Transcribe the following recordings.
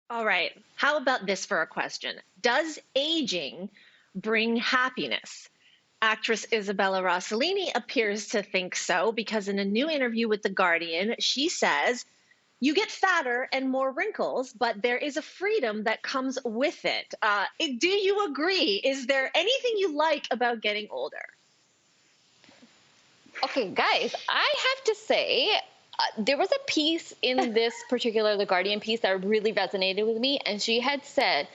All right. How about this for a question? Does aging bring happiness? Actress Isabella Rossellini appears to think so because in a new interview with The Guardian, she says, you get fatter and more wrinkles, but there is a freedom that comes with it. Do you agree? Is there anything you like about getting older? Okay, guys, I have to say, there was a piece in this particular The Guardian piece that really resonated with me, and she had said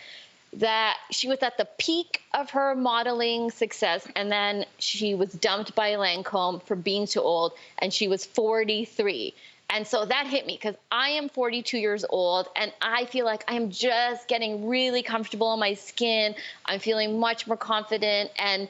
that she was at the peak of her modeling success, and then she was dumped by Lancome for being too old, and she was 43. And so that hit me because I am 42 years old and I feel like I am just getting really comfortable in my skin. I'm feeling much more confident and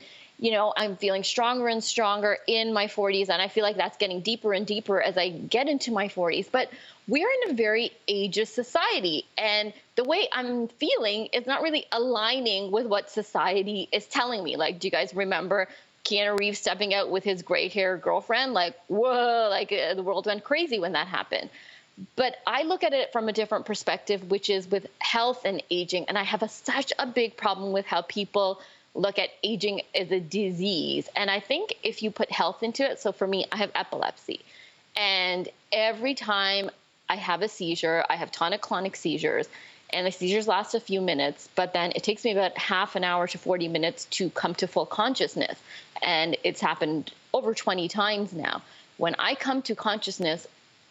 I'm feeling stronger and stronger in my 40s. And I feel like that's getting deeper and deeper as I get into my 40s. But we're in a very ageist society. And the way I'm feeling is not really aligning with what society is telling me. Like, do you guys remember Keanu Reeves stepping out with his gray hair girlfriend? Like, whoa, like the world went crazy when that happened. But I look at it from a different perspective, which is with health and aging. And I have such a big problem with how people look at aging as a disease. And I think if you put health into it, so for me, I have epilepsy. And every time I have a seizure, I have tonic-clonic seizures, and the seizures last a few minutes, but then it takes me about half an hour to 40 minutes to come to full consciousness. And it's happened over 20 times now. When I come to consciousness,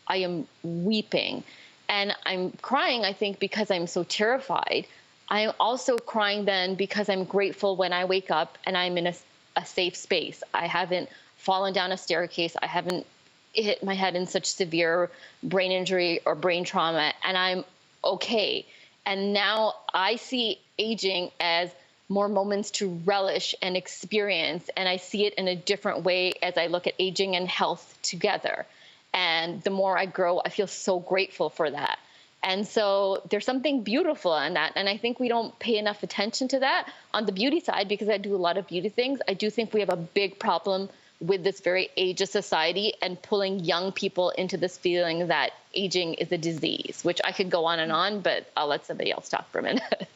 I am weeping. And I'm crying, I think, because I'm so terrified. I'm also crying then because I'm grateful when I wake up and I'm in a safe space. I haven't fallen down a staircase. I haven't hit my head in such severe brain injury or brain trauma, and I'm okay. And now I see aging as more moments to relish and experience, and I see it in a different way as I look at aging and health together. And the more I grow, I feel so grateful for that. And so there's something beautiful in that. And I think we don't pay enough attention to that on the beauty side because I do a lot of beauty things. I do think we have a big problem with this very ageist society and pulling young people into this feeling that aging is a disease, which I could go on, but I'll let somebody else talk for a minute.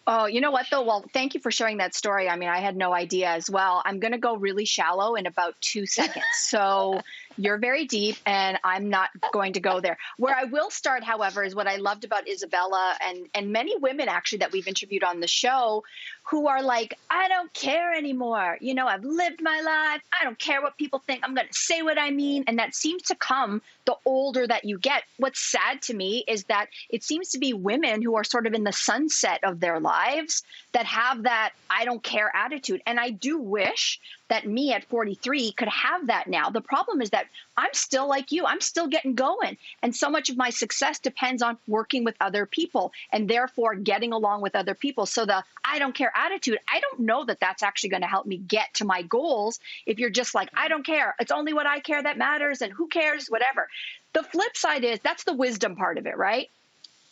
Oh, you know what, though? Well, thank you for sharing that story. I mean, I had no idea as well. I'm going to go really shallow in about 2 seconds. So you're very deep, and I'm not going to go there. Where I will start, however, is what I loved about Isabella and many women actually that we've interviewed on the show who are like, I don't care anymore. I've lived my life. I don't care what people think. I'm going to say what I mean. And that seems to come the older that you get. What's sad to me is that it seems to be women who are sort of in the sunset of their lives that have that I don't care attitude. And I do wish that me at 43 could have that now. The problem is that I'm still like you. I'm still getting going. And so much of my success depends on working with other people and therefore getting along with other people. So the I don't care attitude, I don't know that that's actually going to help me get to my goals. If you're just like, I don't care, it's only what I care that matters and who cares, whatever. The flip side is that's the wisdom part of it, right?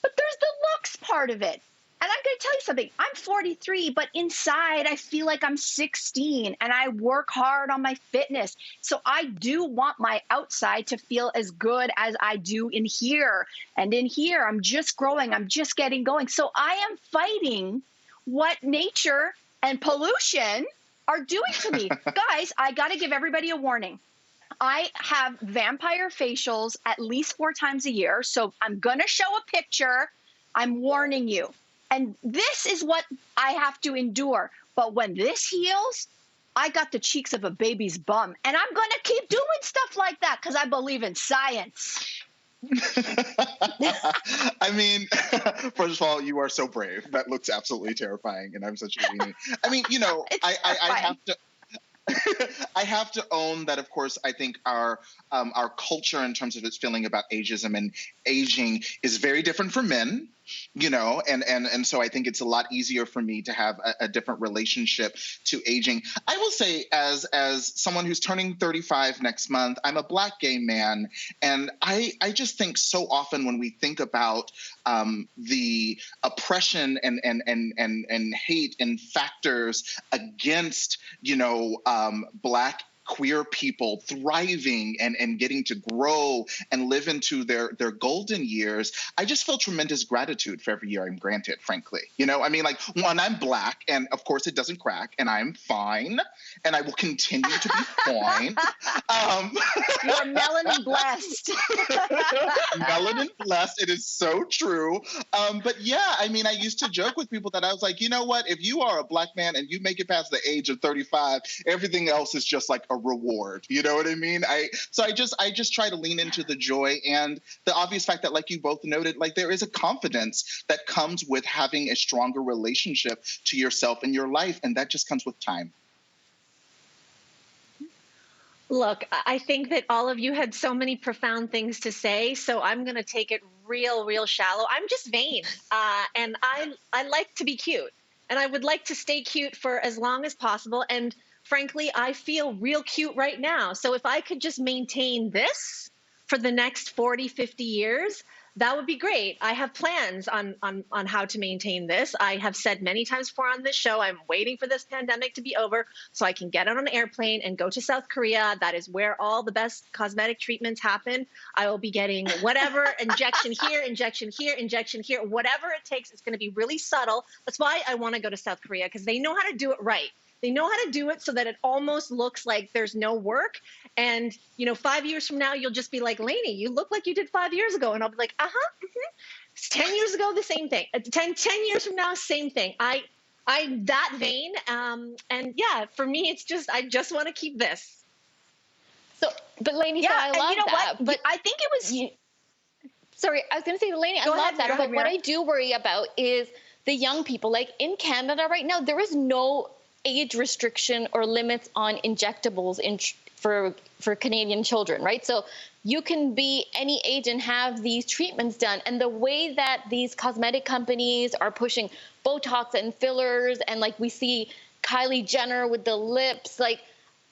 But there's the looks part of it. And I'm going to tell you something. I'm 43, but inside I feel like I'm 16 and I work hard on my fitness. So I do want my outside to feel as good as I do in here. And in here, I'm just growing. I'm just getting going. So I am fighting what nature and pollution are doing to me. Guys, I got to give everybody a warning. I have vampire facials at least 4 times a year. So I'm going to show a picture. I'm warning you. And this is what I have to endure. But when this heals, I got the cheeks of a baby's bum. And I'm going to keep doing stuff like that because I believe in science. I mean, first of all, you are so brave. That looks absolutely terrifying. And I'm such a weenie. I mean, I have to. I have to own that, of course, I think our culture in terms of its feeling about ageism and aging is very different for men, and so I think it's a lot easier for me to have a different relationship to aging. I will say, as someone who's turning 35 next month, I'm a Black gay man, and I just think so often when we think about the oppression and hate and factors against, Black queer people thriving and getting to grow and live into their golden years, I just feel tremendous gratitude for every year I'm granted, frankly. You know, I mean, like, one, I'm Black, and of course it doesn't crack, and I'm fine, and I will continue to be fine. You're melanin blessed. Melanin blessed. It is so true. But yeah, I mean, I used to joke with people that I was like, you know what? If you are a Black man and you make it past the age of 35, everything else is just like a reward. You know what I mean? I just try to lean into the joy and the obvious fact that, like you both noted, like there is a confidence that comes with having a stronger relationship to yourself and your life, and that just comes with time. Look, I think that all of you had so many profound things to say, so I'm going to take it real shallow. I'm just vain, and I like to be cute, and I would like to stay cute for as long as possible. And frankly, I feel real cute right now. So if I could just maintain this for the next 40, 50 years, that would be great. I have plans on how to maintain this. I have said many times before on this show, I'm waiting for this pandemic to be over so I can get on an airplane and go to South Korea. That is where all the best cosmetic treatments happen. I will be getting whatever, injection here, injection here, whatever it takes. It's going to be really subtle. That's why I want to go to South Korea, because they know how to do it right. They know how to do it so that it almost looks like there's no work. And, 5 years from now, you'll just be like, Lainey, you look like you did 5 years ago. And I'll be like, It's 10 years ago, the same thing. 10 years from now, same thing. I'm that vain. And yeah, for me, it's just, I just want to keep this. So, but Lainey, I love you know that. what? But I think it was... Sorry, I was going to say, Lainey, I love that. But what I do worry about is the young people. Like in Canada right now, there is no age restriction or limits on injectables for Canadian children, right? So you can be any age and have these treatments done. And the way that these cosmetic companies are pushing Botox and fillers, and like we see Kylie Jenner with the lips, like,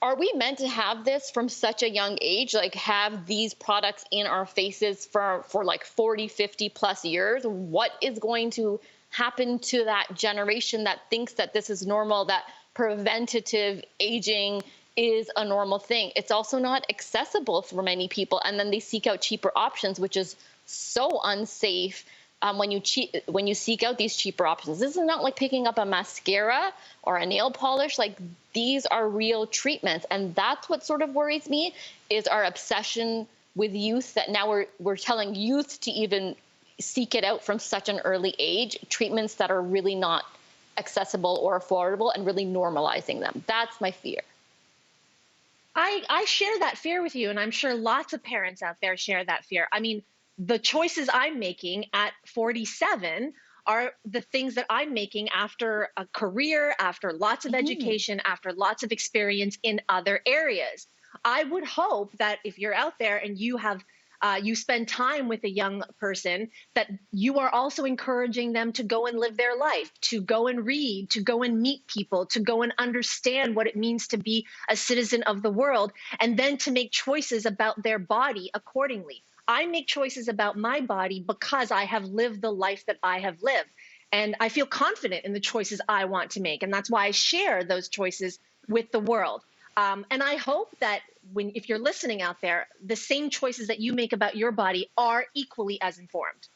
are we meant to have this from such a young age? Like have these products in our faces for like 40, 50 plus years? What is going to happen to that generation that thinks that this is normal, that preventative aging is a normal thing? It's also not accessible for many people, and then they seek out cheaper options, which is so unsafe. When you seek out these cheaper options, this is not like picking up a mascara or a nail polish. Like these are real treatments, and that's what sort of worries me, is our obsession with youth, that now we're telling youth to even seek it out from such an early age, treatments that are really not accessible or affordable, and really normalizing them. That's my fear. I share that fear with you, and I'm sure lots of parents out there share that fear. I mean, the choices I'm making at 47 are the things that I'm making after a career, after lots of education, after lots of experience in other areas. I would hope that if you're out there and you have you spend time with a young person, that you are also encouraging them to go and live their life, to go and read, to go and meet people, to go and understand what it means to be a citizen of the world, and then to make choices about their body accordingly. I make choices about my body because I have lived the life that I have lived. And I feel confident in the choices I want to make. And that's why I share those choices with the world. And I hope that if you're listening out there, the same choices that you make about your body are equally as informed.